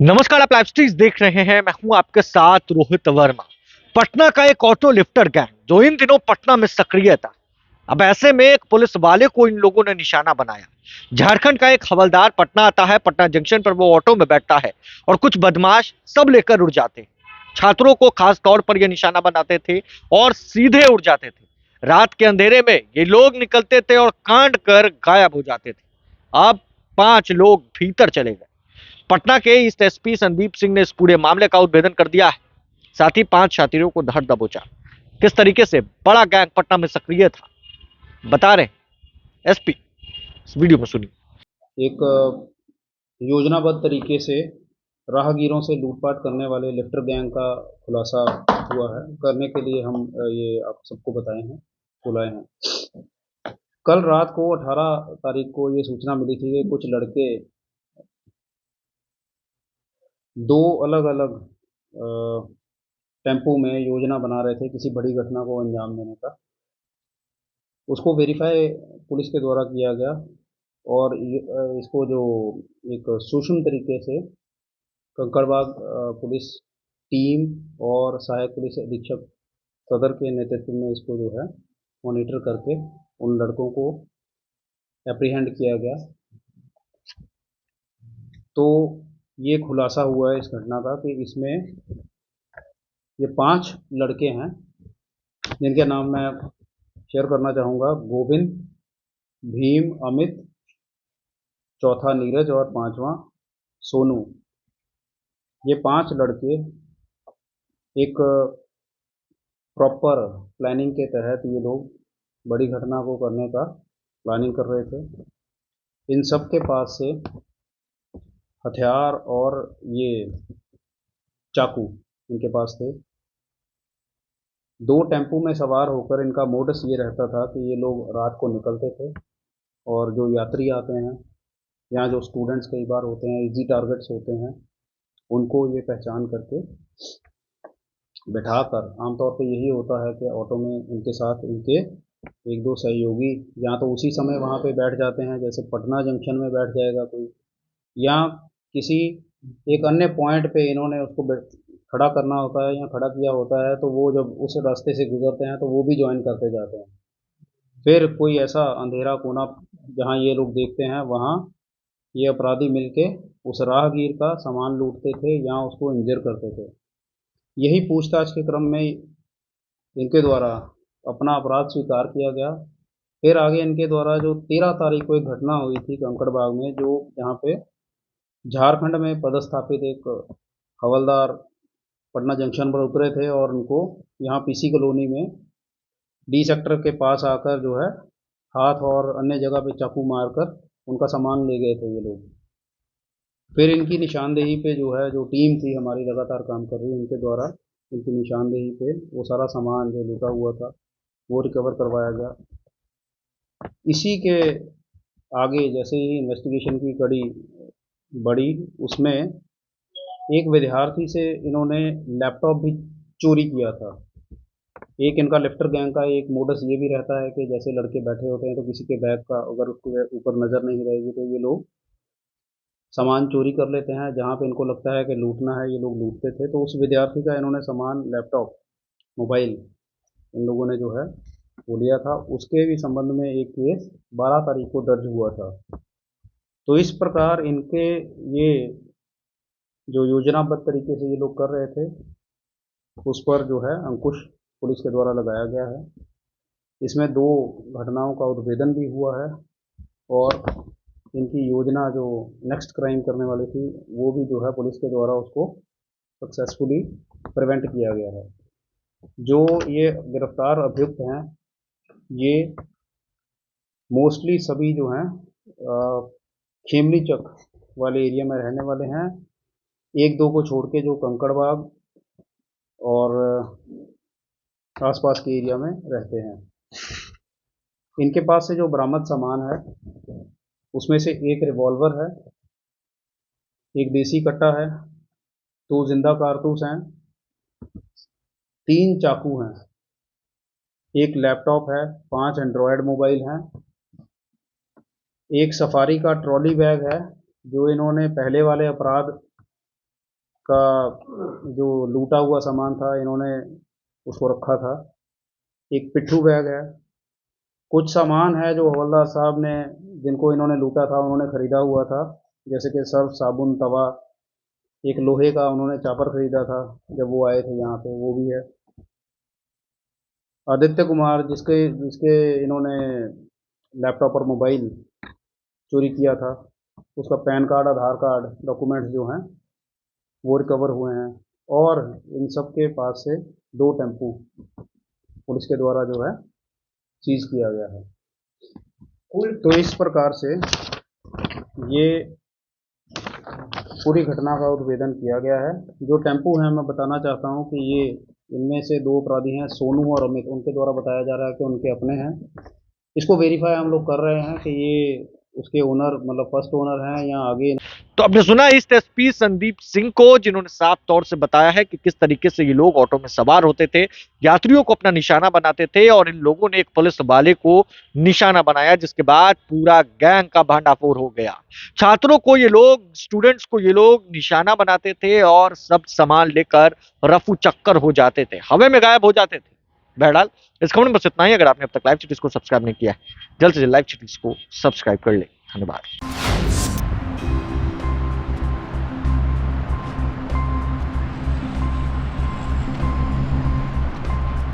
नमस्कार, आप live streams देख रहे हैं। मैं हूं आपके साथ रोहित वर्मा। पटना का एक ऑटो लिफ्टर गैंग जो इन दिनों पटना में सक्रिय था, अब ऐसे में एक पुलिस वाले को इन लोगों ने निशाना बनाया। झारखंड का एक हवलदार पटना आता है, पटना जंक्शन पर वो ऑटो में बैठता है और कुछ बदमाश सब लेकर उड़ जाते हैं। छात्रों को खास तौर पर ये निशाना बनाते थे और सीधे उड़ जाते थे। रात के अंधेरे में ये लोग निकलते थे और कांड कर गायब हो जाते थे। अब 5 लोग भीतर चले गए। पटना के ईस्ट एसपी संदीप सिंह ने इस पूरे मामले का उद्भेदन कर दिया है, साथ ही 5 छात्रों को धर दबोचा। किस तरीके से बड़ा गैंग पटना में सक्रिय था, बता रहे एसपी, इस वीडियो में सुनिए। एक योजनाबद्ध तरीके से राहगीरों से लूटपाट करने वाले लिफ्टर गैंग का खुलासा हुआ है। करने के लिए हम ये आप सबको बुलाए हैं। कल रात को 18 तारीख को ये सूचना मिली थी कि कुछ लड़के दो अलग अलग टेम्पो में योजना बना रहे थे किसी बड़ी घटना को अंजाम देने का। उसको वेरीफाई पुलिस के द्वारा किया गया और इसको जो एक सूक्ष्म तरीके से कंकड़बाग पुलिस टीम और सहायक पुलिस अधीक्षक सदर के नेतृत्व में इसको जो है मॉनिटर करके उन लड़कों को एप्रीहेंड किया गया। तो ये खुलासा हुआ है इस घटना का कि इसमें ये 5 लड़के हैं जिनके नाम मैं शेयर करना चाहूँगा। गोविंद, भीम, अमित, चौथा नीरज और पांचवा सोनू। ये 5 लड़के एक प्रॉपर प्लानिंग के तहत ये लोग बड़ी घटना को करने का प्लानिंग कर रहे थे। इन सब के पास से हथियार और ये चाकू इनके पास थे। 2 टेम्पू में सवार होकर इनका मोडस ये रहता था कि ये लोग रात को निकलते थे और जो यात्री आते हैं या जो स्टूडेंट्स कई बार होते हैं, इजी टारगेट्स होते हैं, उनको ये पहचान करके बैठाकर, आमतौर पे यही होता है कि ऑटो में इनके साथ इनके एक दो सहयोगी या तो उसी समय वहाँ पे बैठ जाते हैं, जैसे पटना जंक्शन में बैठ जाएगा कोई, या किसी एक अन्य पॉइंट पे इन्होंने उसको खड़ा करना होता है या खड़ा किया होता है, तो वो जब उस रास्ते से गुजरते हैं तो वो भी ज्वाइन करते जाते हैं। फिर कोई ऐसा अंधेरा कोना जहाँ ये लोग देखते हैं, वहाँ ये अपराधी मिलके उस राहगीर का सामान लूटते थे या उसको इंजर करते थे। यही पूछताछ के क्रम में इनके द्वारा अपना अपराध स्वीकार किया गया। फिर आगे इनके द्वारा जो 13 तारीख को एक घटना हुई थी कंकड़बाग में, जो जहाँ पे झारखंड में पदस्थापित एक हवलदार पटना जंक्शन पर उतरे थे और उनको यहाँ पीसी कॉलोनी में डी सेक्टर के पास आकर जो है हाथ और अन्य जगह पे चाकू मारकर उनका सामान ले गए थे ये लोग। फिर इनकी निशानदेही पे जो है, जो टीम थी हमारी लगातार काम कर रही है, उनके द्वारा इनकी निशानदेही पे वो सारा सामान जो लूटा हुआ था वो रिकवर करवाया गया। इसी के आगे जैसे ही इन्वेस्टिगेशन की कड़ी बढ़ी, उसमें एक विद्यार्थी से इन्होंने लैपटॉप भी चोरी किया था। एक इनका लिफ्टर गैंग का एक मोडस ये भी रहता है कि जैसे लड़के बैठे होते हैं तो किसी के बैग का अगर उसके ऊपर नज़र नहीं रहेगी तो ये लोग सामान चोरी कर लेते हैं। जहाँ पे इनको लगता है कि लूटना है, ये लोग लूटते थे। तो उस विद्यार्थी का इन्होंने सामान, लैपटॉप, मोबाइल, इन लोगों ने जो है वो लिया था। उसके भी संबंध में एक केस 12 तारीख को दर्ज हुआ था। तो इस प्रकार इनके ये जो योजनाबद्ध तरीके से ये लोग कर रहे थे, उस पर जो है अंकुश पुलिस के द्वारा लगाया गया है। इसमें 2 घटनाओं का उद्भेदन भी हुआ है और इनकी योजना जो नेक्स्ट क्राइम करने वाली थी वो भी जो है पुलिस के द्वारा उसको सक्सेसफुली प्रिवेंट किया गया है। जो ये गिरफ्तार अभियुक्त हैं, ये मोस्टली सभी जो हैं खेमनी चक वाले एरिया में रहने वाले हैं। एक दो को छोड़ के जो कंकड़बाग और आसपास के एरिया में रहते हैं। इनके पास से जो बरामद सामान है उसमें से एक रिवॉल्वर है, एक देसी कट्टा है, 2 जिंदा कारतूस हैं, 3 चाकू हैं, एक लैपटॉप है, 5 एंड्रॉयड मोबाइल हैं, एक सफारी का ट्रॉली बैग है जो इन्होंने पहले वाले अपराध का जो लूटा हुआ सामान था इन्होंने उसको रखा था। एक पिट्ठू बैग है। कुछ सामान है जो हवलदार साहब ने, जिनको इन्होंने लूटा था, उन्होंने खरीदा हुआ था, जैसे कि सर्फ, साबुन, तवा। एक लोहे का उन्होंने चापर खरीदा था जब वो आए थे यहाँ पे, वो भी है। आदित्य कुमार, जिसके जिसके इन्होंने लैपटॉप और मोबाइल चोरी किया था, उसका पैन कार्ड, आधार कार्ड, डॉक्यूमेंट्स जो हैं वो रिकवर हुए हैं। और इन सब के पास से 2 टेम्पू पुलिस के द्वारा जो है सीज किया गया है। तो इस प्रकार से ये पूरी घटना का उद्भेदन किया गया है। जो टेम्पू हैं, मैं बताना चाहता हूँ कि ये इनमें से 2 अपराधी हैं, सोनू और अमित। उनके द्वारा बताया जा रहा है कि उनके अपने हैं। इसको वेरीफाई हम लोग कर रहे हैं कि ये उसके ओनर, मतलब फर्स्ट ओनर हैं या आगे। तो आपने सुना इस एसपी संदीप सिंह को, जिन्होंने साफ तौर से बताया है कि किस तरीके से ये लोग ऑटो में सवार होते थे, यात्रियों को अपना निशाना बनाते थे और इन लोगों ने एक पुलिस वाले को निशाना बनाया, जिसके बाद पूरा गैंग का भांडाफोड़ हो गया। छात्रों को ये लोग, स्टूडेंट्स को ये लोग निशाना बनाते थे और सब सामान लेकर रफू चक्कर हो जाते थे, हवा में गायब हो जाते थे। बहरहाल इस खबर में बस इतना ही। अगर आपने अब तक लाइव चिटीज को सब्सक्राइब नहीं किया है, जल्द से जल्द लाइव चिटीज को सब्सक्राइब कर ले। धन्यवाद।